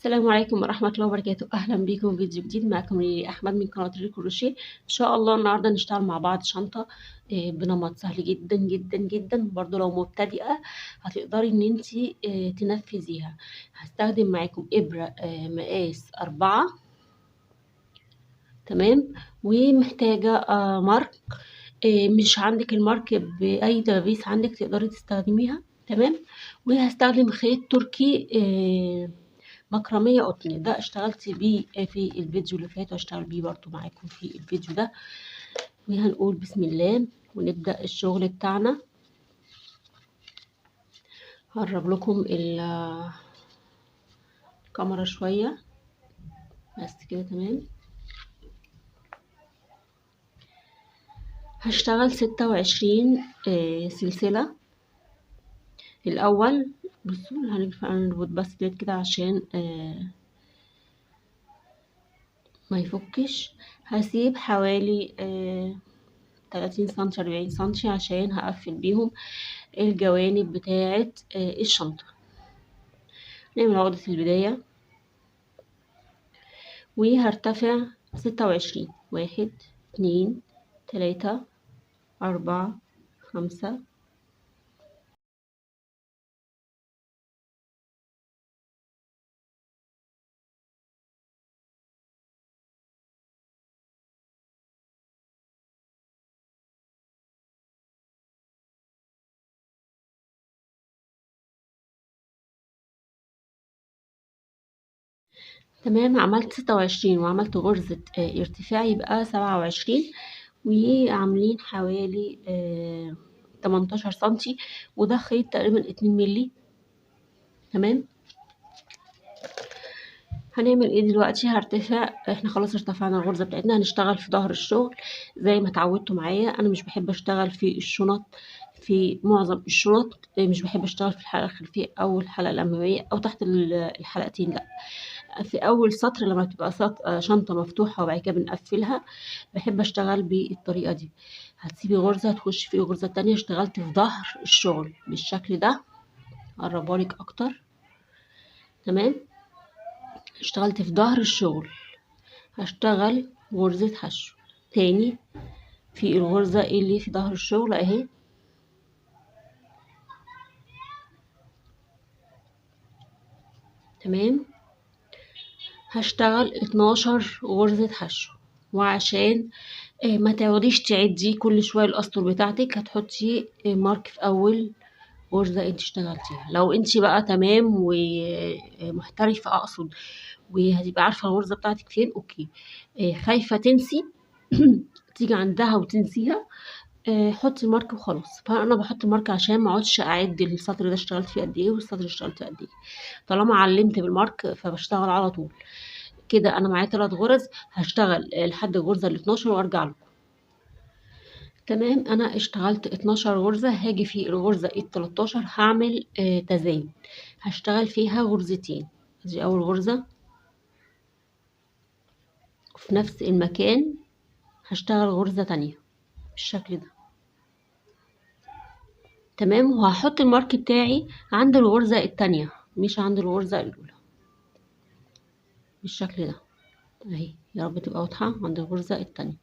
السلام عليكم ورحمة الله وبركاته. أهلا بيكم في فيديو جديد. معكم ريلي أحمد من قناة ريلي كروشيه. إن شاء الله النهاردة نشتغل مع بعض شنطة بنمط سهل جدا جدا جدا. برضو لو مبتدئة هتقدري إن انتي تنفذيها. هستخدم معاكم إبرة مقاس 4. تمام. ومحتاجة مارك. مش عندك المارك بأي دبابيس عندك تقدري تستخدميها. تمام. وهستخدم خيط تركي مكرمية قطن. ده اشتغلت بيه في الفيديو اللي فات واشتغل بيه برضو معاكم في الفيديو ده. وهنقول بسم الله ونبدأ الشغل بتاعنا. هقرب لكم الكاميرا شوية بس كده. تمام. هشتغل 26 سلسلة. الأول بصوا هنربط بس كده عشان ما يفكش. هسيب حوالي 30 سنتي 40 سنتي عشان هقفل بيهم الجوانب بتاعة الشنطة. نعمل عقدة البداية وهرتفع 26. 1 2 3 4 5 تمام. عملت 26 وعملت غرزة ارتفاع يبقى 27. وعاملين حوالي 18 سنتي وده خيط تقريبا 2 ملي. تمام. هنعمل ايه دلوقتي؟ هرتفع. احنا خلاص ارتفعنا الغرزة بتاعتنا. هنشتغل في ظهر الشغل زي ما اتعودتوا معايا. انا مش بحب اشتغل في الشنط، في معظم الشنط مش بحب اشتغل في الحلقة الخلفية او الحلقة الامامية او تحت الحلقتين. لا، في اول سطر لما تبقى شنطة مفتوحة وبعد كده بنقفلها بحب اشتغل بالطريقة دي. هتسيبي غرزة تخش في الغرزة التانية. اشتغلت في ظهر الشغل بالشكل ده. اقربهالك اكتر. تمام. اشتغلت في ظهر الشغل. هشتغل غرزة حشو تاني في الغرزة اللي في ظهر الشغل اهي. تمام. هشتغل 12 غرزة حشو. وعشان ما تقعديش تعدي كل شوية الاسطر بتاعتك هتحطي مارك في اول غرزة انت اشتغلتيها. لو انت بقى تمام ومحترفة اقصد وهتبقى عارفة الغرزة بتاعتك فين، اوكي. خايفة تنسي تيجي عندها وتنسيها، حطي المارك وخلاص. فانا بحط المارك عشان ما اقعدش اعد السطر ده اشتغلت فيه قد ايه والسطر اللي اشتغلت قد ايه. طالما علمت بالمارك فبشتغل على طول كده. انا معايا 3 غرز هشتغل لحد الغرزه ال 12 وارجع لكم. تمام. انا اشتغلت 12 غرزه. هاجي في الغرزه ال 13 هعمل تزايد. هشتغل فيها غرزتين. دي اول غرزه وفي نفس المكان هشتغل غرزه تانية بالشكل ده. تمام. وهحط المارك بتاعي عند الغرزة التانية مش عند الغرزة الأولى بالشكل ده اهي. يا رب تبقى واضحة. عند الغرزة التانية.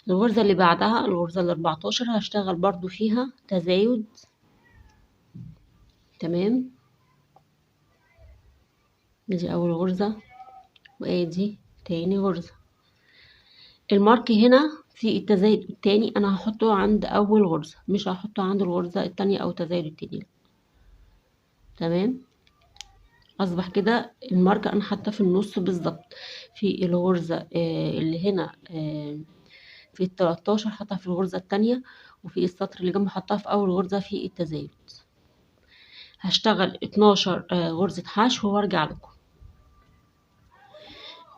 الغرزة اللي بعدها الغرزة ال14 هشتغل برضو فيها تزايد. تمام. دي أول غرزة وادي تاني غرزة. المارك هنا في التزايد التاني أنا هحطه عند أول غرزة مش هحطه عند الغرزة التانية أو التزايد التاني. تمام. اصبح كده الماركة انا حاطه في النص بالظبط في الغرزة اللي هنا في ال13 حاطها في الغرزة التانية وفي السطر اللي جنبه حاطها في اول غرزة في التزايد. هشتغل 12 غرزة حشو وارجع لكم.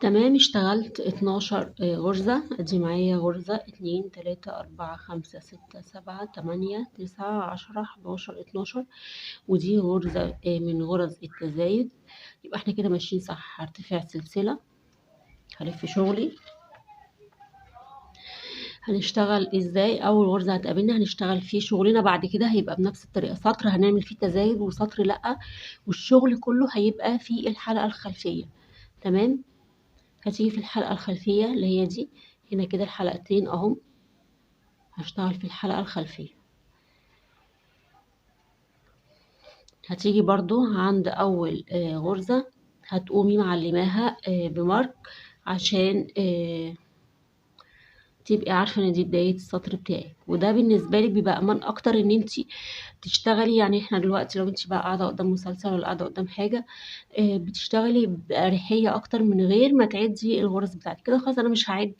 تمام. اشتغلت 12 غرزة. ادي معايا غرزة 2 3 4 5 6 7 8 9 10 11 12 ودي غرزة من غرز التزايد. يبقى احنا كده ماشيين صح. هرتفع سلسلة هلف شغلي هنشتغل ازاي؟ اول غرزة هتقابلنا هنشتغل فيه شغلنا، بعد كده هيبقى بنفس الطريقة، سطر هنعمل فيه تزايد وسطر لأ، والشغل كله هيبقى في الحلقة الخلفية. تمام. هتيجي في الحلقة الخلفية اللي هي دي هنا كده، الحلقتين اهم، هشتغل في الحلقة الخلفية. هتيجي برضو عند اول غرزة هتقومي معلماها بمارك، عشان تبقي عارفة ان دي بداية السطر بتاعك، وده بالنسبة لك بيبقى امان اكتر ان انتي تشتغلي. يعني احنا دلوقتي لو انتي بقى قاعدة قدام مسلسل ولا قاعدة قدام حاجة، بتشتغلي بأريحية اكتر من غير ما تعدي الغرز بتاعتك. كده خلاص انا مش هعد.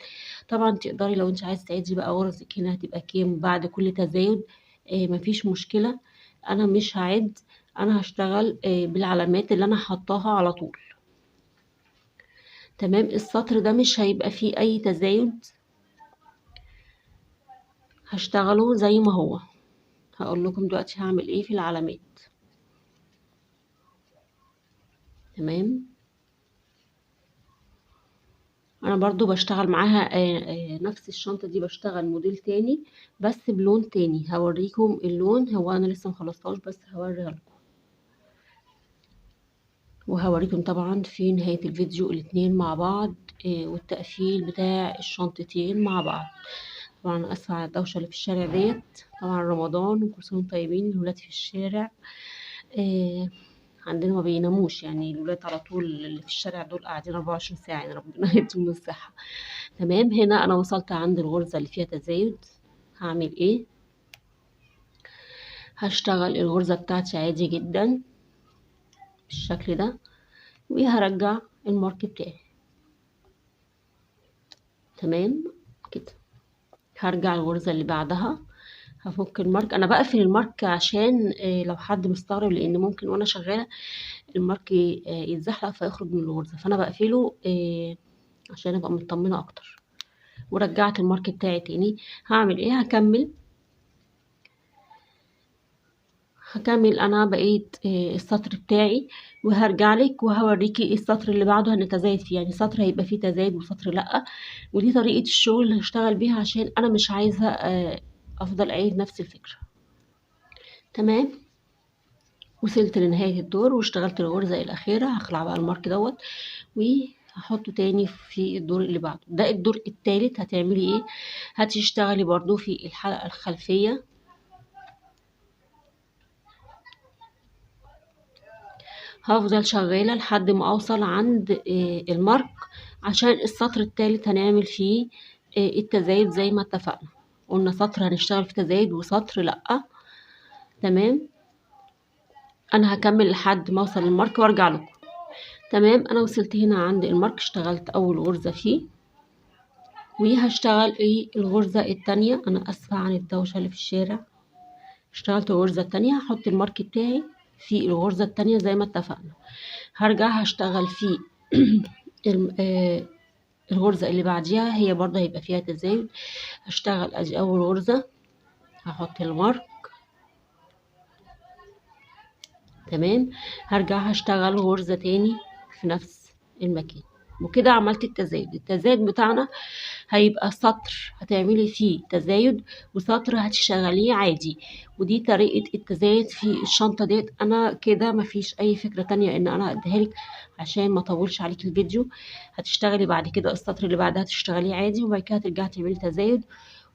طبعا تقدري لو انتي عايزة تعدي بقى غرزك هنا هتبقى كام بعد كل تزايد، مفيش مشكلة، انا مش هعد. انا هشتغل بالعلامات اللي انا حطاها على طول. تمام. السطر ده مش هيبقى فيه اي تزايد، هشتغله زي ما هو. هقول لكم دلوقتي هعمل ايه في العلامات. تمام. انا برضو بشتغل معاها نفس الشنطة دي، بشتغل موديل تاني بس بلون تاني. هوريكم اللون، هو انا لسه مخلصتهاش بس هوريها لكم، وهوريكم طبعا في نهاية الفيديو الاتنين مع بعض، والتقفيل بتاع الشنطتين مع بعض. طبعا اسفة على الدوشة اللي في الشارع ديت، طبعا رمضان وكل سنة وانتم طيبين. الولاد في الشارع عندنا ما بيناموش، يعني الولاد على طول اللي في الشارع دول قاعدين 24 ساعة، يعني ربنا يديهم الصحة. تمام. هنا انا وصلت عند الغرزة اللي فيها تزايد. هعمل ايه؟ هشتغل الغرزة بتاعتي عادي جدا بالشكل ده، وهرجع المارك بتاعي. تمام كده. هرجع الغرزة اللي بعدها، هفك المارك. انا بقفل المارك عشان لو حد مستغرب، لان ممكن وانا شغالة المارك يتزحلق فيخرج من الغرزة، فانا بقفله عشان ابقى مطمنة اكتر. ورجعت المارك بتاعي تاني. هعمل ايه؟ هكمل انا بقيت السطر بتاعي، وهرجع لك وهوريكي ايه السطر اللي بعده هنتزايد فيه. يعني سطر هيبقى فيه تزايد وسطر لا، ودي طريقة الشغل اللي هشتغل بيها عشان انا مش عايزة افضل اعيد نفس الفكرة. تمام. وصلت لنهاية الدور واشتغلت الغرزة الأخيرة. هخلع بقى المارك دوت وهحطه تاني في الدور اللي بعده. ده الدور التالت. هتعملي ايه؟ هتشتغلي برضو في الحلقة الخلفية، هفضل شغالة لحد ما اوصل عند المارك، عشان السطر التالت هنعمل فيه التزايد زي ما اتفقنا. قلنا سطر هنشتغل في تزايد وسطر لأ. تمام. انا هكمل لحد ما اوصل المارك وارجع لكم. تمام. انا وصلت هنا عند المارك، اشتغلت اول غرزة فيه، وهشتغل الغرزة التانية. انا اسفة عن الدوشة اللي في الشارع. اشتغلت الغرزة التانية، هحط المارك بتاعي في الغرزة التانية زي ما اتفقنا. هرجع هشتغل في الغرزة اللي بعديها، هي برضه هيبقى فيها تزايد. هشتغل ادي اول غرزة، هحط المارك. تمام. هرجع هشتغل غرزة تاني في نفس المكان، وكده عملت التزايد. التزايد بتاعنا هيبقى سطر هتعملي فيه تزايد، وسطر هتشتغليه عادي. ودي طريقة التزايد في الشنطة ديت. انا كده مفيش اي فكرة تانية ان انا اديها لك عشان ما اطولش عليك الفيديو. هتشتغلي بعد كده السطر اللي بعدها تشتغليه عادي، وبعد كده ترجعي تعملي تزايد.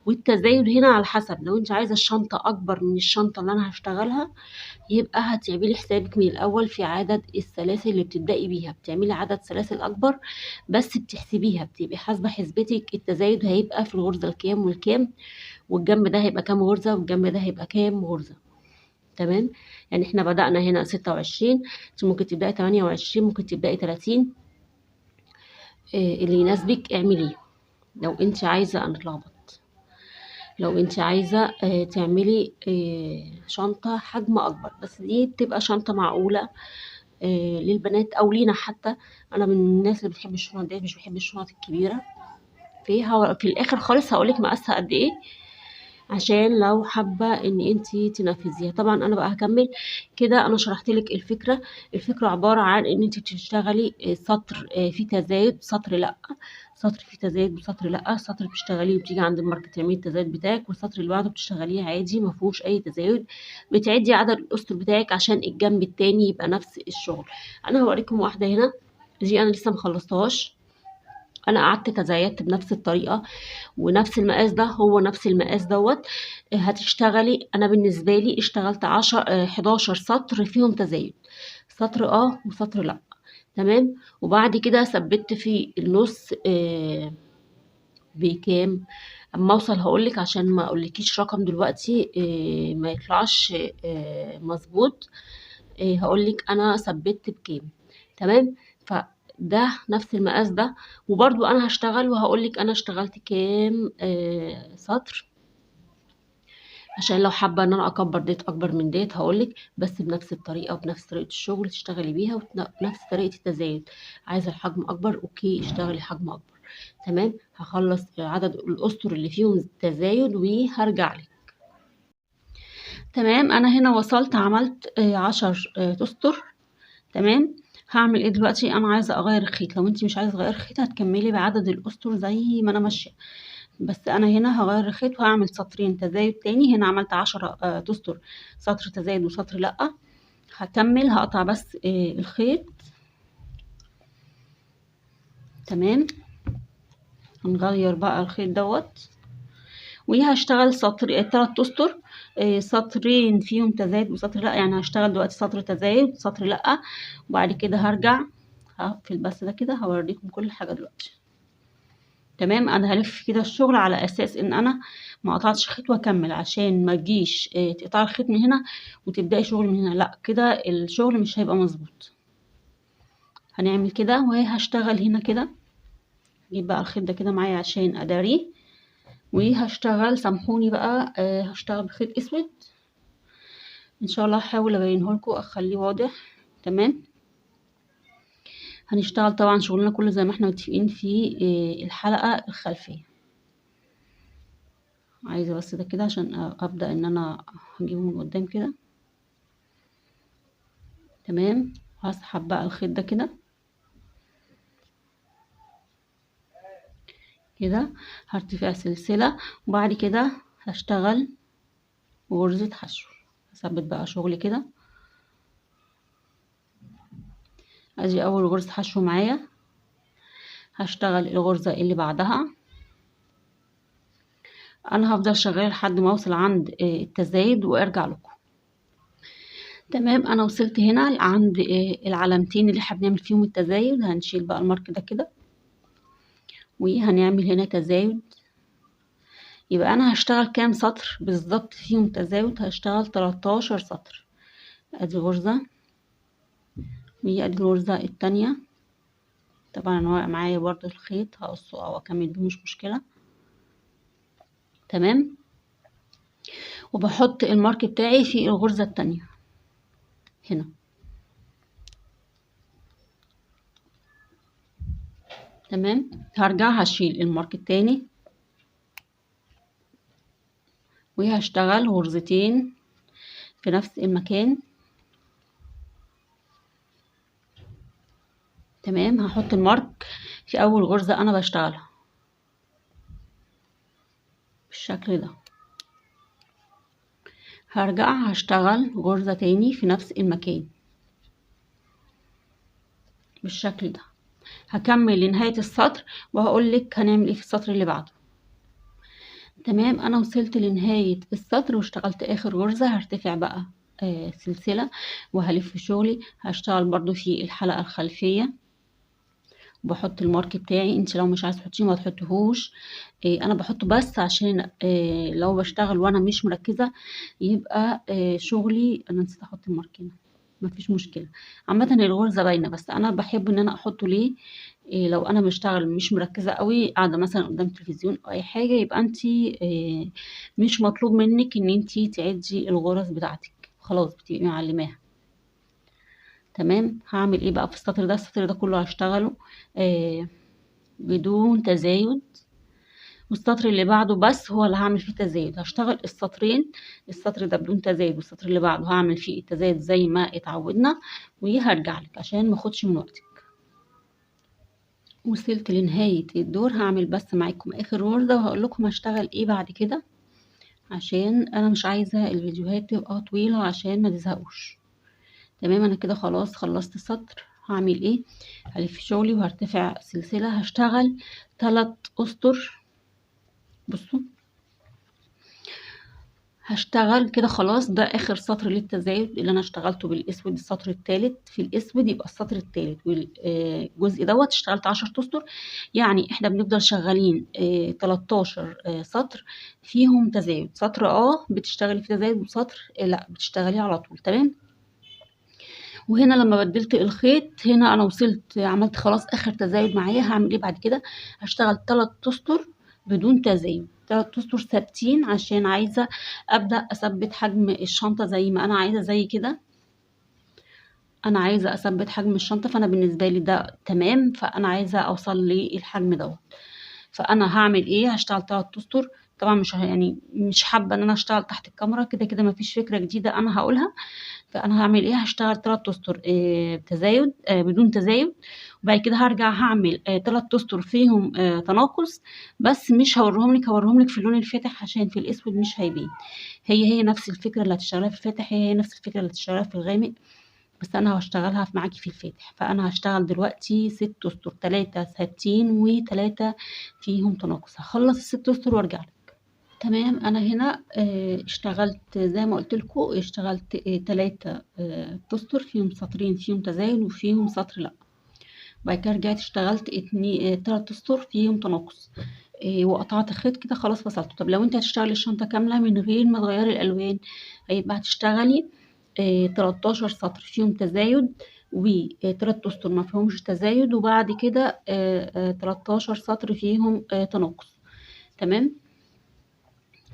والتزايد هنا على حسب، لو انت عايزة الشنطة اكبر من الشنطة اللي انا هشتغلها، يبقى هتعملي حسابك من الأول في عدد السلاسل اللي بتبدأي بيها. بتعملي عدد سلاسل أكبر، بس بتحسبيها، بتبقي حاسبة حسبتك التزايد هيبقى في الغرزة الكام والكام، والجنب ده هيبقى كام غرزة، والجنب ده هيبقى كام غرزة. تمام. يعني احنا بدأنا هنا 26، ممكن تبدأي 28، ممكن تبدأي 30، اللي يناسبك اعمليه. لو انت عايزة انا اتلخبط، لو انت عايزة تعملي شنطة حجم اكبر، بس دي بتبقى شنطة معقولة للبنات او لينا حتى. انا من الناس اللي بتحب الشنط ديت، مش بحب الشنط الكبيره. في الاخر خالص هقولك مقاسها قد ايه. عشان لو حابة ان انتي تنفذيها. طبعا انا بقى هكمل كده. انا شرحت لك الفكرة عبارة عن ان انتي بتشتغلي سطر فيه تزايد، سطر لا، سطر فيه تزايد وسطر لا، سطر بتشتغليه وبتيجي عند الماركة تعملي التزايد بتاعك، والسطر اللي بعده بتشتغليه عادي ما فيهوش اي تزايد. بتعدي عدد الاسطر بتاعك عشان الجنب التاني يبقى نفس الشغل. انا هوريكم واحدة هنا، دي انا لسه مخلصتهاش. انا قعدت تزايدت بنفس الطريقة ونفس المقاس ده هو نفس المقاس دوت. هتشتغلي، انا بالنسبة لي اشتغلت 11 سطر فيهم تزايد، سطر وسطر لا. تمام. وبعد كده ثبت في النص بكام. اما اوصل هقولك عشان ما اقولكيش رقم دلوقتي ما يطلعش مظبوط. هقولك انا ثبت بكام. تمام. فده نفس المقاس ده، وبرضو انا هشتغل وهقولك انا اشتغلت كام سطر، عشان لو حابة ان انا اكبر ديت اكبر من ديت هقولك، بس بنفس الطريقة وبنفس طريقة الشغل تشتغلي بيها وبنفس طريقة التزايد. عايزة الحجم اكبر، اوكي اشتغلي حجم اكبر. تمام. هخلص عدد الاسطر اللي فيهم تزايد وهرجع لك. تمام. انا هنا وصلت عملت 10 اسطر. تمام. هعمل ايه دلوقتي؟ انا عايزه اغير الخيط. لو انت مش عايزه تغير الخيط هتكملي بعدد الاسطر زي ما انا ماشيه، بس انا هنا هغير الخيط وهعمل سطرين تزايد تاني. هنا عملت 10 اسطر، سطر تزايد وسطر لا. هكمل هقطع بس الخيط. تمام. هنغير بقى الخيط دوت وهشتغل سطر 3 اسطر، سطرين فيهم تزايد وسطر لا. يعني هشتغل دلوقتي سطر تزايد سطر لا، وبعد كده هرجع هقفل بس ده كده هوريكم كل حاجه دلوقتي. تمام. انا هلف كده الشغل على اساس ان انا ما قطعتش خيط واكمل، عشان ما تجيش تقطعي الخيط من هنا وتبداي شغل من هنا، لا كده الشغل مش هيبقى مظبوط. هنعمل كده وهشتغل هنا كده. اجيب بقى الخيط ده كده معايا عشان اداريه، وهشتغل سامحوني بقى هشتغل بخيط اسود ان شاء الله. هحاول ابينه لكم اخليه واضح. تمام. هنشتغل طبعا شغلنا كله زي ما احنا متفقين في الحلقة الخلفية. عايزة بس ده كده عشان ابدأ ان انا هجيبه من قدام كده. تمام. هسحب بقى الخيط ده كده كده، هرتفع سلسلة، وبعد كده هشتغل غرزة حشو. هثبت بقى شغلي كده. ادي اول غرزة حشو معايا. هشتغل الغرزة اللي بعدها. انا هفضل شغالة لحد ما اوصل عند التزايد وارجع لكم. تمام. انا وصلت هنا عند العلامتين اللي احنا بنعمل فيهم التزايد. هنشيل بقى المارك ده كده وهنعمل هنا تزايد. يبقى انا هشتغل كام سطر بالظبط فيهم تزايد؟ هشتغل 13 سطر. ادي غرزة وادي الغرزة التانية. طبعا انا واقع معايا برضو الخيط هقصه او اكمل بيه مش مشكلة. تمام. وبحط المارك بتاعي في الغرزة التانية هنا. تمام. هرجع هشيل المارك التاني وهشتغل غرزتين في نفس المكان. تمام. هحط المارك في اول غرزة انا بشتغلها بالشكل ده. هرجع هشتغل غرزة تاني في نفس المكان بالشكل ده. هكمل لنهاية السطر وهقولك هنعمل ايه في السطر اللي بعده. تمام. انا وصلت لنهاية السطر واشتغلت اخر غرزة. هرتفع بقى سلسلة وهلف شغلي. هشتغل برضو في الحلقة الخلفية وبحط المارك بتاعي. انت لو مش عايز تحطيه ما تحطيهوش. انا بحطه بس عشان لو بشتغل وانا مش مركزة يبقى شغلي. انا نسيت احط المارك هنا، مفيش مشكلة. عامة الغرزة باينة بس انا بحب ان انا احطه ليه؟ لو انا بشتغل مش مركزة قوي قاعدة مثلا قدام تلفزيون او اي حاجة، يبقى انت مش مطلوب منك ان انت تعدي الغرز بتاعتك، خلاص بتبقي معلماها. تمام. هعمل ايه بقى في السطر ده؟ السطر ده كله هشتغله بدون تزايد والسطر اللي بعده بس هو اللي هعمل فيه تزايد. هشتغل السطرين، السطر ده بدون تزايد والسطر اللي بعده هعمل فيه التزايد زي ما اتعودنا، وهرجع لك عشان ما اخدش من وقتك. وصلت لنهاية الدور، هعمل بس معاكم اخر غرزة وهقول لكم هشتغل ايه بعد كده، عشان انا مش عايزة الفيديوهات تبقى طويلة عشان ما تزهقوش. تمام، انا كده خلاص خلصت السطر. هعمل ايه؟ هلف شغلي وهرتفع سلسلة، هشتغل 3 اسطر. بصوا هشتغل كده خلاص، ده اخر سطر للتزايد اللي انا اشتغلته بالاسود، السطر الثالث في الاسود يبقى السطر الثالث، والجزء دوت اشتغلت 10 اسطر. يعني احنا بنفضل شغالين 13 سطر فيهم تزايد، سطر بتشتغلي في تزايد وسطر لا بتشتغليه على طول. تمام. وهنا لما بدلت الخيط هنا انا وصلت عملت خلاص اخر تزايد معايا. هعمل ايه بعد كده؟ هشتغل 3 اسطر بدون تزايد، 3 اسطر ثابتين، عشان عايزه ابدا اثبت حجم الشنطه زي ما انا عايزه، زي كده انا عايزه اثبت حجم الشنطه، فانا بالنسبه لي ده تمام، فانا عايزه اوصل للحجم دوت. فانا هعمل ايه؟ هشتغل 3 اسطر. طبعا مش يعني مش حابه ان انا اشتغل تحت الكاميرا، كده كده مفيش فكره جديده انا هقولها. فانا هعمل ايه؟ هشتغل 3 اسطر تزايد بدون تزايد، وبعد كده هرجع هعمل 3 اسطر فيهم تناقص، بس مش هوريهم لك في اللون الفاتح عشان في الاسود مش هيبين. هي نفس الفكره اللي هتشتغلها في الفاتح، هي نفس الفكره اللي هتشتغلها في الغامق، بس انا هشتغلها معاكي في الفاتح. فانا هشتغل دلوقتي 6 اسطر، 3 ثابتين و3 فيهم تناقص. هخلص ال6 اسطر وارجع لك. تمام، انا هنا اشتغلت زي ما قلت لكم، اشتغلت 3 اسطر فيهم سطرين فيهم تزايد وفيهم سطر لا. بعد كده رجعت اشتغلت 3 اسطر فيهم تناقص، وقطعت خيط كده خلاص فصلته. طب لو انت هتشتغلي الشنطه كامله من غير ما تغيري الالوان، هيبقى هتشتغلي 13 سطر فيهم تزايد و3 اسطر ما فيهمش تزايد، وبعد كده 13 سطر فيهم تناقص. تمام.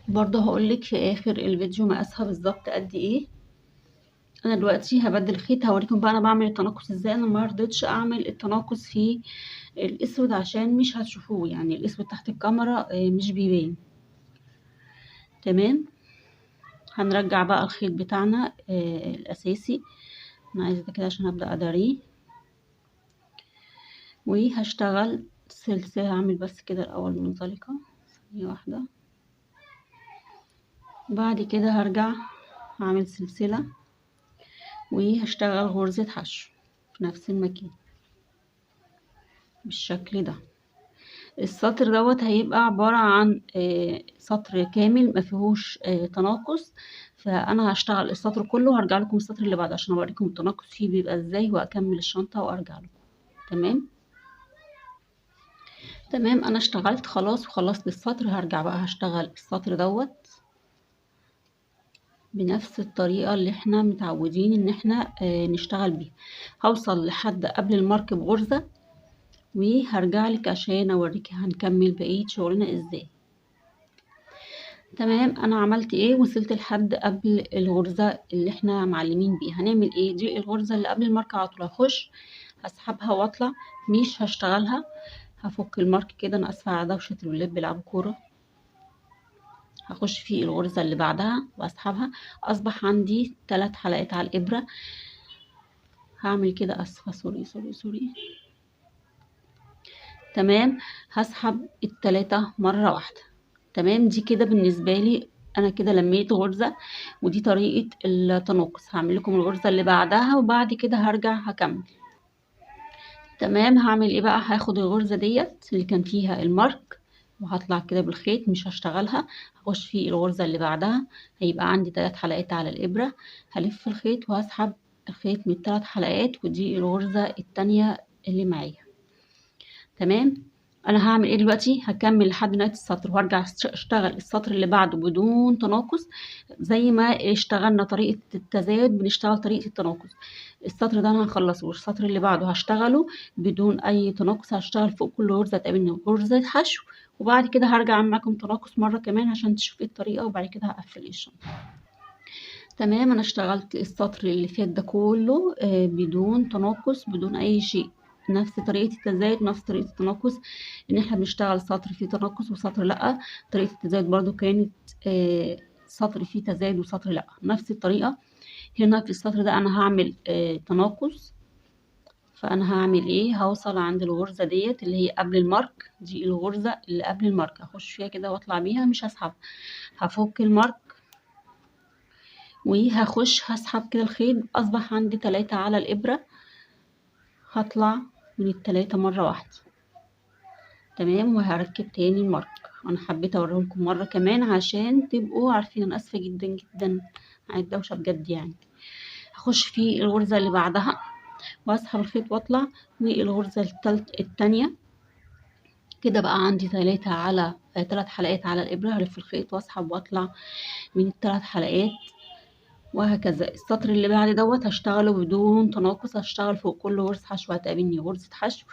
برضه هقولك في اخر الفيديو مقاسها بالظبط قد ايه. انا دلوقتي هبدل خيط، هوريكم بقى انا بعمل التناقص ازاي. انا ما رضيتش اعمل التناقص في الاسود عشان مش هتشوفوه، يعني الاسود تحت الكاميرا مش بيبان. تمام. هنرجع بقى الخيط بتاعنا الاساسي، انا عايزه ده كده عشان ابدا اداريه. وهشتغل سلسله، هعمل بس كده الاول منزلقه ثانيه واحده، بعد كده هرجع هعمل سلسله وهشتغل غرزة حشو في نفس المكان بالشكل ده. السطر دوت هيبقى عبارة عن سطر كامل ما فيهوش تناقص، فانا هشتغل السطر كله وهرجع لكم السطر اللي بعده عشان اوريكم التناقص فيه بيبقى ازاي، واكمل الشنطة وارجع لكم. تمام. تمام، انا اشتغلت خلاص وخلصت السطر. هرجع بقى هشتغل السطر دوت بنفس الطريقة اللي احنا متعودين ان احنا نشتغل بيها. هوصل لحد قبل المارك بغرزة وهرجع لك عشان اوريكي هنكمل بقية شغلنا ازاي. تمام، انا عملت ايه؟ وصلت لحد قبل الغرزة اللي احنا معلمين بيها. هنعمل ايه؟ دي الغرزة اللي قبل المارك على طول. هخش هسحبها واطلع، مش هشتغلها، هفك المارك كده. انا اسفة على دوشة الولاد بيلعبوا كورة. هخش في الغرزة اللي بعدها واسحبها. اصبح عندي 3 حلقات على الابرة. هعمل كده، اسفة، سوري. تمام، هسحب ال3 مرة واحدة. تمام، دي كده بالنسبة لي انا كده لميت غرزة، ودي طريقة التناقص. هعمل لكم الغرزة اللي بعدها وبعد كده هرجع هكمل. تمام، هعمل ايه بقى؟ هاخد الغرزة ديت اللي كان فيها المارك وهطلع كده بالخيط، مش هشتغلها. هخش في الغرزة اللي بعدها، هيبقى عندي 3 حلقات على الابرة. هلف الخيط وهسحب الخيط من ال3 حلقات، ودي الغرزة التانية اللي معايا. تمام، انا هعمل ايه دلوقتي؟ هكمل لحد نهايه السطر وهرجع اشتغل السطر اللي بعده بدون تناقص، زي ما اشتغلنا طريقه التزايد بنشتغل طريقه التناقص. السطر ده انا هخلصه والسطر اللي بعده هشتغله بدون اي تناقص. هشتغل فوق كل غرزه تقابلني غرزه حشو، وبعد كده هرجع اعمل معاكم تناقص مره كمان عشان تشوفي الطريقه، وبعد كده هقفل الشنطه. تمام، انا اشتغلت السطر اللي فات ده كله بدون تناقص بدون اي شيء، نفس طريقة التزايد ونفس طريقة التناقص، ان احنا بنشتغل سطر فيه تناقص وسطر لأ. طريقة التزايد برضو كانت سطر فيه تزايد وسطر لأ، نفس الطريقة. هنا في السطر ده انا هعمل تناقص، فانا هعمل ايه؟ هوصل عند الغرزة ديت اللي هي قبل المارك، دي الغرزة اللي قبل المارك، هخش فيها كده واطلع بيها، مش هسحب، هفك المارك وهخش هسحب كده الخيط. اصبح عندي 3 على الابرة، هطلع من ال3 مرة واحدة. تمام، وهركب تاني المارك. انا حبيت اوريهولكم مرة كمان عشان تبقوا عارفين. انا اسفة جدا جدا عن الدوشة بجد يعني. هخش في الغرزة اللي بعدها واسحب الخيط واطلع، والغرزة التانية كده بقى عندي 3 على 3 حلقات على الابرة. هلف الخيط واسحب واطلع من ال3 حلقات، وهكذا. السطر اللي بعد دوت هشتغله بدون تناقص، هشتغل فوق كل غرزة حشو هتقابلني غرزة حشو،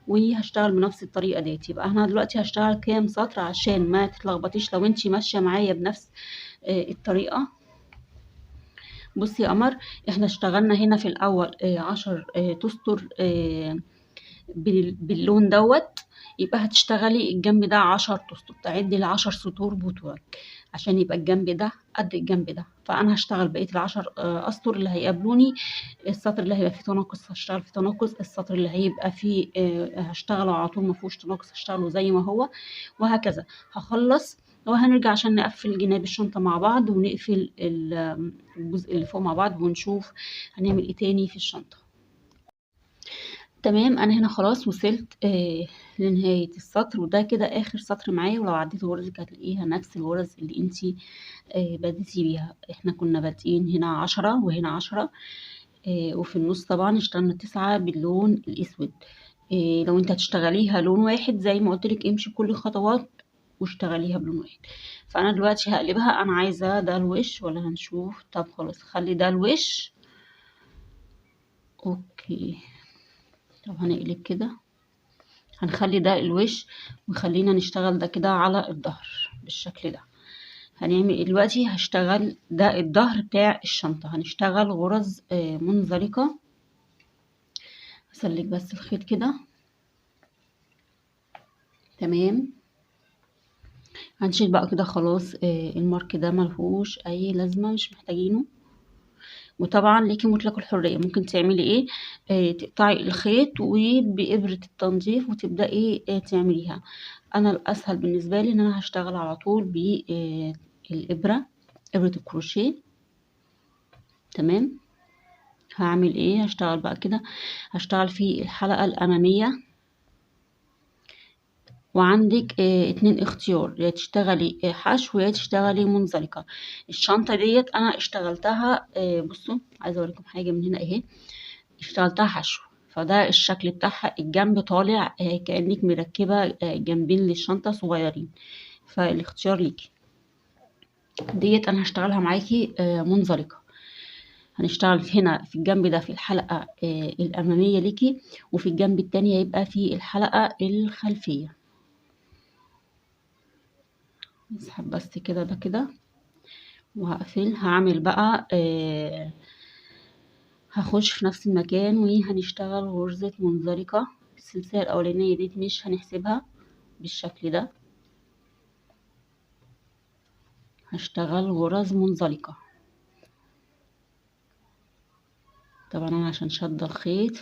وهشتغل بنفس الطريقة ديت. يبقى انا دلوقتي هشتغل كام سطر عشان ما تتلخبطيش لو انتي ماشية معايا بنفس الطريقة. بصي يا قمر، احنا اشتغلنا هنا في الاول 10 تستر باللون دوت، يبقى هتشتغلي الجنب ده 10 تسطر، تعدي ال10 سطور بتوعك عشان يبقى الجنب ده قد الجنب ده. فانا هشتغل بقيه ال10 اسطر اللي هيقابلوني. السطر اللي هيبقى فيه تناقص هشتغل فيه تناقص، السطر اللي هيبقى فيه هشتغله على طول ما فيهوش تناقص هشتغله زي ما هو، وهكذا. هخلص وهنرجع عشان نقفل جناب الشنطه مع بعض، ونقفل الجزء اللي فوق مع بعض، ونشوف هنعمل ايه تاني في الشنطه. تمام، انا هنا خلاص وصلت لنهاية السطر، وده كده اخر سطر معايا. ولو عديت غرزك هتلاقيها نفس الغرز اللي انتي بديتي بيها. احنا كنا بادئين هنا 10 وهنا 10، وفي النص طبعا اشتغلنا 9 باللون الاسود. لو انت هتشتغليها لون واحد زي ما قلتلك امشي كل الخطوات واشتغليها بلون واحد. فانا دلوقتي هقلبها، انا عايزة ده الوش ولا هنشوف؟ طب خلاص خلي ده الوش. اوكي، طب هنقلب كده، هنخلي ده الوش وخلينا نشتغل ده كده على الظهر بالشكل ده. هنعمل دلوقتي هشتغل ده الظهر بتاع الشنطة، هنشتغل غرز منزلقة. هسلك بس الخيط كده. تمام، هنشيل بقى كده خلاص المارك ده ملهوش اي لازمة، مش محتاجينه. وطبعا ليكي مطلق الحرية، ممكن تعملي ايه تقطعي الخيط وبإبرة التنظيف وتبدأي تعمليها. انا الاسهل بالنسبة لي ان انا هشتغل على طول بالإبرة، إبرة الكروشيه. تمام، هعمل ايه؟ هشتغل بقى كده، هشتغل في الحلقة الأمامية. وعندك 2 اختيار، يا تشتغلي حشو يا تشتغلي منزلقة. الشنطة ديت انا اشتغلتها بصوا، عايزة اوريكم حاجة من هنا اهي، اشتغلتها حشو. فده الشكل بتاعها، الجنب طالع كأنك مركبة جنبين للشنطة صغيرين. فالاختيار ليكي. ديت انا هشتغلها معاكي منزلقة. هنشتغل هنا في الجنب ده في الحلقة الأمامية ليكي، وفي الجنب التاني هيبقى في الحلقة الخلفية. نسحب بس كده ده كده وهقفل. هعمل بقى هخش في نفس المكان وهنشتغل غرزة منزلقة. السلسلة الأولانية دي مش هنحسبها بالشكل ده، هشتغل غرز منزلقة. طبعا انا عشان شادة الخيط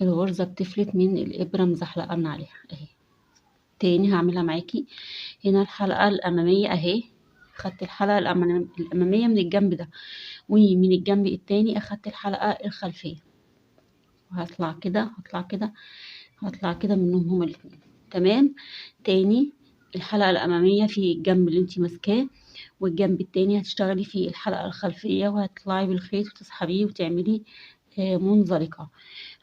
الغرزة بتفلت من الإبرة مزحلقة من عليها اهي. تاني هعملها معاكي. هنا الحلقة الأمامية اهي، خدت الحلقة الأمامية من الجنب ده، ومن الجنب التاني أخدت الحلقة الخلفية، وهطلع كده هطلع كده هطلع كده منهم هما الاتنين. تمام، تاني الحلقة الأمامية في الجنب اللي انتي ماسكاه، والجنب التاني هتشتغلي في الحلقة الخلفية، وهتطلعي بالخيط وتسحبيه وتعملي منزلقة.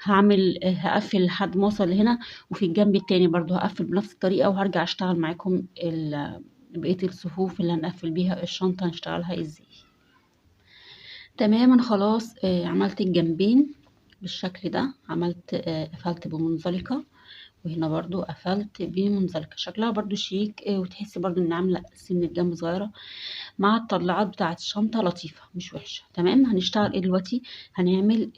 هعمل هقفل لحد ما اوصل لهنا، وفي الجنب التاني برضو هقفل بنفس الطريقة، وهرجع اشتغل معاكم بقية الصفوف اللي هنقفل بيها الشنطة هنشتغلها ازاي. تماما خلاص عملت الجنبين بالشكل ده، عملت قفلت بمنزلقة، وهنا برضو قفلت بمنزلقة، شكلها برضو شيك، وتحسي برضو ان عاملة سنة جنب صغيرة مع الطلعات بتاعة الشنطة، لطيفة مش وحشة. تمام، هنشتغل ايه دلوقتي؟ هنعمل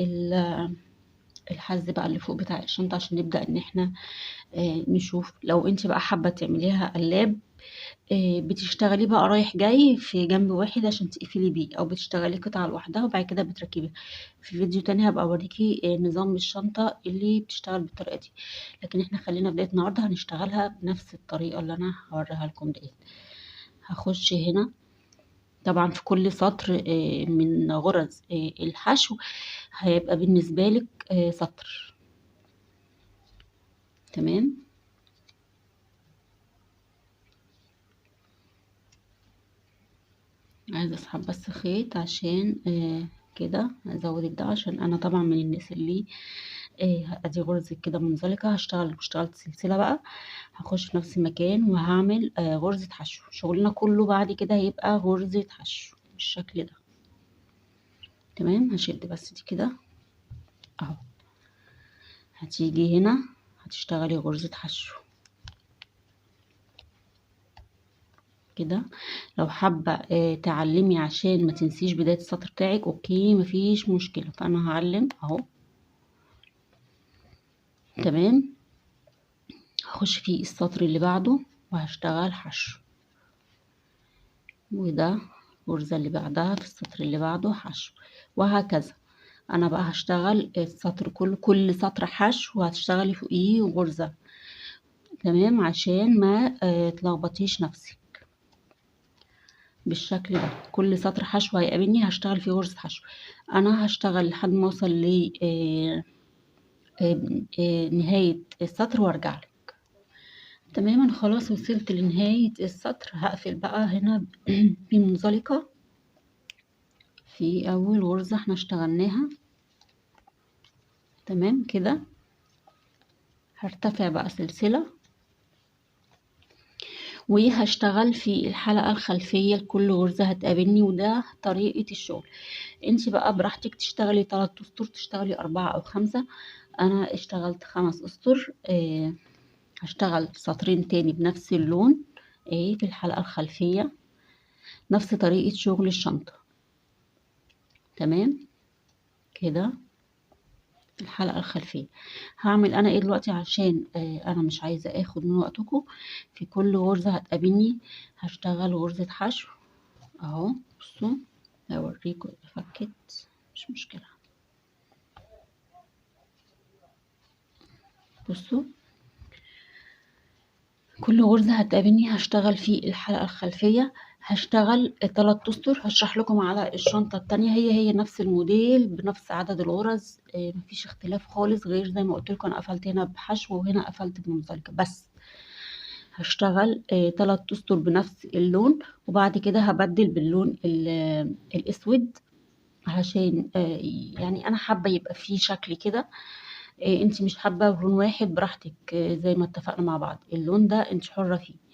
الحز بقى اللي فوق بتاع الشنطة عشان نبدأ ان احنا نشوف. لو انت بقى حابة تعمليها قلاب، بتشتغلي بقى رايح جاي في جنب واحد عشان تقفلي بيه، او بتشتغلي قطعة لوحدها وبعد كده بتركبيها. في فيديو تاني هبقى اوريكي نظام الشنطة اللي بتشتغل بالطريقة دي، لكن احنا خلينا بداية النهاردة هنشتغلها بنفس الطريقة اللي انا هوريها لكم ديت. هخش هنا، طبعا في كل سطر من غرز الحشو هيبقى بالنسبة لك سطر. تمام، عايزة اسحب بس خيط عشان كده ازود ده، عشان انا طبعا من الناس اللي ادي غرزة كده منزلقة. اشتغلت سلسلة بقى، هخش في نفس المكان وهعمل غرزة حشو. شغلنا كله بعد كده هيبقى غرزة حشو بالشكل ده. تمام، هشد بس دي كده اهو. هتيجي هنا هتشتغلي غرزة حشو كده. لو حابة تعلمي عشان ما تنسيش بداية السطر بتاعك، اوكي مفيش مشكلة، فانا هعلم اهو. تمام، هخش في السطر اللي بعده وهشتغل حشو، وده الغرزة اللي بعدها في السطر اللي بعده حشو، وهكذا. انا بقى هشتغل السطر كله، كل سطر حشو وهتشتغلي فوقيه غرزة. تمام، عشان ما تلخبطيش نفسك بالشكل ده. كل سطر حشو هيقابلني هشتغل فيه غرزة حشو. انا هشتغل لحد ما اوصل ل نهاية السطر وارجع لك. تمام، انا خلاص وصلت لنهاية السطر. هقفل بقى هنا بمنزلقة في اول غرزة احنا اشتغلناها. تمام كده، هرتفع بقى سلسلة وهشتغل في الحلقة الخلفية لكل غرزة هتقابلني، وده طريقة الشغل. انت بقى براحتك تشتغلي 3 اسطر، تشتغلي 4 او 5. انا اشتغلت 5 اسطر. هشتغل سطرين تاني بنفس اللون في الحلقة الخلفية، نفس طريقة شغل الشنطة. تمام كده، الحلقة الخلفية. هعمل انا ايه دلوقتي عشان انا مش عايزة اخد من وقتكم. في كل غرزة هتقابلني هشتغل غرزة حشو اهو. بصوا اوريكم فكت، مش مشكلة. بصوا، كل غرزة هتقابلني هشتغل في الحلقة الخلفية، هشتغل 3 اسطر. هشرح لكم على الشنطة التانية، هي نفس الموديل بنفس عدد الغرز، مفيش اختلاف خالص، غير زي ما قلت لكم انا قفلت هنا بحشو وهنا قفلت بمنزلقة بس. هشتغل 3 اسطر بنفس اللون، وبعد كده هبدل باللون الاسود عشان يعني انا حابة يبقى فيه شكل كده. انت مش حابة لون واحد براحتك، زي ما اتفقنا مع بعض، اللون ده انت حرة فيه.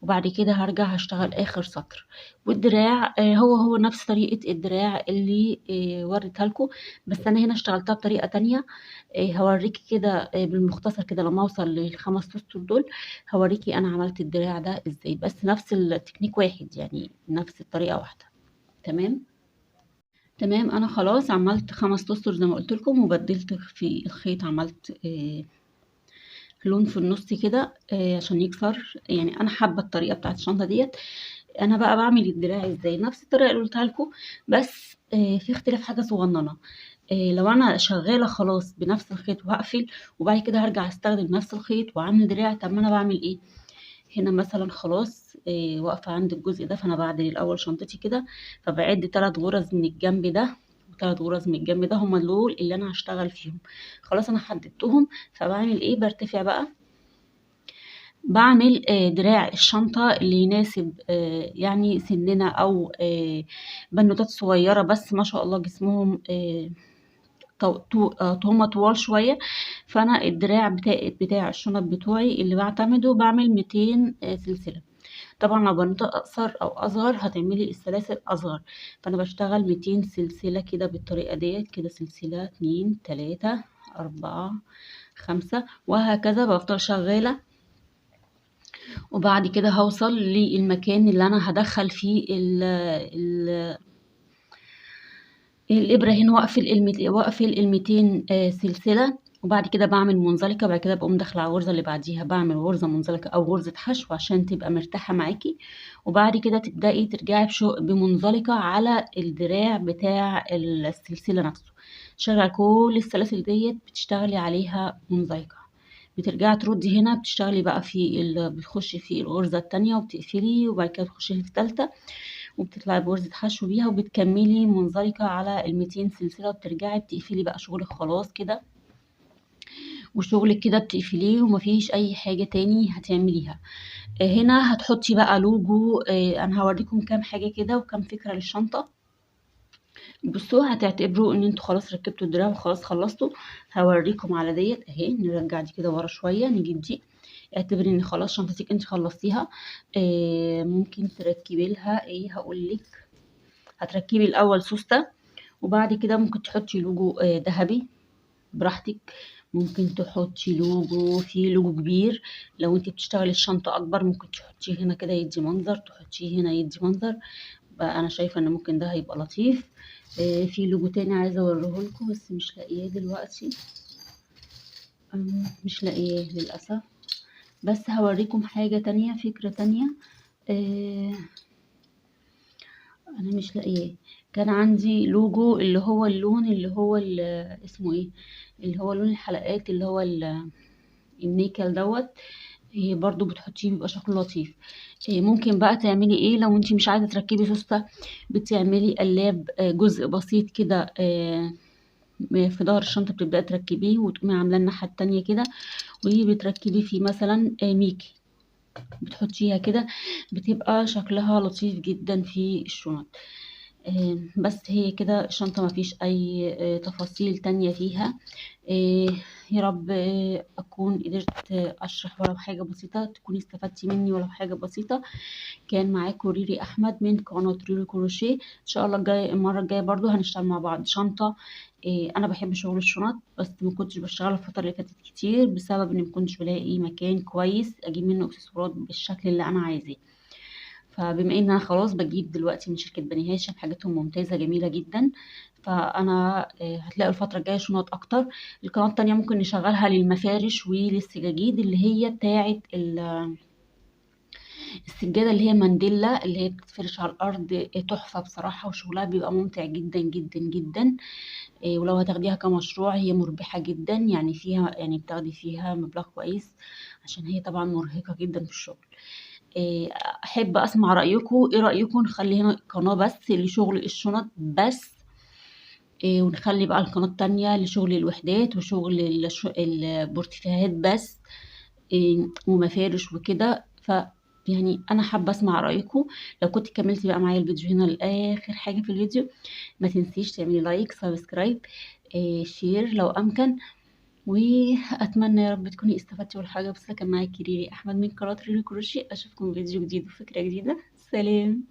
وبعد كده هرجع هشتغل اخر سطر. والدراع هو نفس طريقة الدراع اللي وريتها لكم، بس انا هنا اشتغلتها بطريقة تانية. هوريكي كده بالمختصر كده لما اوصل لل5 اسطر دول، هوريكي انا عملت الدراع ده ازاي، بس نفس التكنيك واحد، يعني نفس الطريقة واحدة. تمام. تمام، انا خلاص عملت 5 اسطر زي ما قلت لكم، وبدلت في الخيط، عملت لون في النص كده عشان يكسر. يعني انا حابه الطريقه بتاعت الشنطه ديت. انا بقى بعمل الدراع ازاي؟ نفس الطريقه اللي قلتها لكم، بس في اختلاف حاجه صغننه. لو انا شغاله خلاص بنفس الخيط وهقفل، وبعد كده هرجع استخدم نفس الخيط واعمل دراع، طب ما انا بعمل ايه هنا؟ مثلا خلاص واقفه عند الجزء ده، فانا بعدل الاول شنطتي كده، فبعد 3 غرز من الجنب ده و3 غرز من الجنب ده، هما دول اللي انا هشتغل فيهم. خلاص انا حددتهم، فبعمل ايه؟ برتفع بقى، بعمل دراع الشنطة اللي يناسب يعني سننا، أو بنوتات صغيرة بس ما شاء الله جسمهم هما طوال شوية. فأنا الدراع بتاع الشنط بتوعي اللي بعتمده بعمل 200 سلسلة. طبعا لو بنوتة أقصر أو أصغر هتعملي السلاسل أصغر. فأنا بشتغل 200 سلسلة كده بالطريقة ديت كده، سلسلة 2 3 4 5 وهكذا بفضل شغالة. وبعد كده هوصل للمكان اللي انا هدخل فيه الابره هنا، واقفل ال 200 سلسله. وبعد كده بعمل منزلقه، بعد كده بقوم داخله على الغرزه اللي بعديها بعمل غرزه منزلقه او غرزه حشو عشان تبقى مرتاحه معاكي. وبعد كده تبداي ترجعي بمنزلقه على الدراع بتاع السلسله نفسه. شغل كل السلاسل ديت بتشتغلي عليها منزلقه، بترجعي تردي هنا بتشتغلي بقى بتخشي في الغرزه التانية وبتقفلي، وبعد كده تخشي في التالتة وبتطلعي بغرزة حشو بيها وبتكملي منزلقة على ال200 سلسلة، وبترجعي بتقفلي بقى شغلك خلاص كده، وشغلك كده بتقفليه ومفيش اي حاجة تاني هتعمليها. هنا هتحطي بقى لوجو. انا هوريكم كام حاجة كده وكام فكرة للشنطة. بصوا هتعتبروا ان انتوا خلاص ركبتوا الدراع وخلاص خلصتوا. هوريكم على ديت اهي، نرجع دي كده ورا شوية، نجيب دي. اعتبري ان خلاص شنطتك انت خلصتيها. ممكن تركبي لها ايه، هقولك. هتركبي الاول سوستة، وبعد كده ممكن تحطي لوجو ذهبي براحتك. ممكن تحطي لوجو، في لوجو كبير. لو انت بتشتغلي الشنطة اكبر ممكن تحطيه هنا كده يدي منظر، تحطيه هنا يدي منظر. بقى انا شايفة ان ممكن ده هيبقى لطيف. في لوجو تاني عايزة اوريه لكم بس مش لاقياه دلوقتي. مش لاقياه للأسف. بس هوريكم حاجة تانية، فكرة تانية. آه، انا مش لاقياه. كان عندي لوجو اللي هو اللون اللي هو اسمه ايه، اللي هو لون الحلقات اللي هو النيكل دوت. برضو بتحطيه بيبقى شكله لطيف. ممكن بقى تعملي ايه لو انتي مش عايزه تركبي سوسته، بتعملي قلاب جزء بسيط كده في ظهر الشنطه، بتبداي تركبيه وتقومي عامله الناحيه التانية كده، وبتركبي فيه مثلا ميكي، بتحطيها كده، بتبقى شكلها لطيف جدا في الشنط. بس هي كده الشنطة مفيش أي تفاصيل تانية فيها. آه، يا رب أكون قدرت أشرح ولو حاجة بسيطة، تكوني استفدتي مني ولو حاجة بسيطة. كان معاكم ريري أحمد من قناة ريري كروشيه. إن شاء الله المرة الجاية برضو هنشتغل مع بعض شنطة. أنا بحب شغل الشنط، بس ما كنتش بشتغل الفترة اللي فاتت كتير بسبب إني ما كنتش بلاقي مكان كويس أجيب منه إكسسوارات بالشكل اللي أنا عايزاه. فبما ان انا خلاص بجيب دلوقتي من شركة بني هاشم، حاجاتهم ممتازة جميلة جدا. فانا هتلاقوا الفترة الجاية شنط اكتر. القناة التانية ممكن نشغلها للمفارش وللسجاجيد اللي هي بتاعة السجادة اللي هي مانديلا اللي هي بتتفرش على الارض. تحفة بصراحة، وشغلها بيبقى ممتع جدا جدا جدا. ولو هتاخديها كمشروع هي مربحة جدا، يعني فيها يعني بتاخدي فيها مبلغ كويس، عشان هي طبعا مرهقة جدا في الشغل. احب اسمع رايكم، ايه رايكم نخلي هنا قناه بس لشغل الشنط بس، ونخلي بقى القناه التانية لشغل الوحدات وشغل البورتفيهات بس، ومفارش وكده. يعني انا حابه اسمع رايكم. لو كنت كملتي بقى معايا الفيديو هنا لاخر حاجه في الفيديو، ما تنسيش تعملي لايك، سبسكرايب، شير لو امكن. واتمنى يا رب تكوني استفدتي ولا حاجه. بس كان معاكي ريري احمد من قناه ريري كروشيه. اشوفكم في فيديو جديد وفكره جديده. سلام.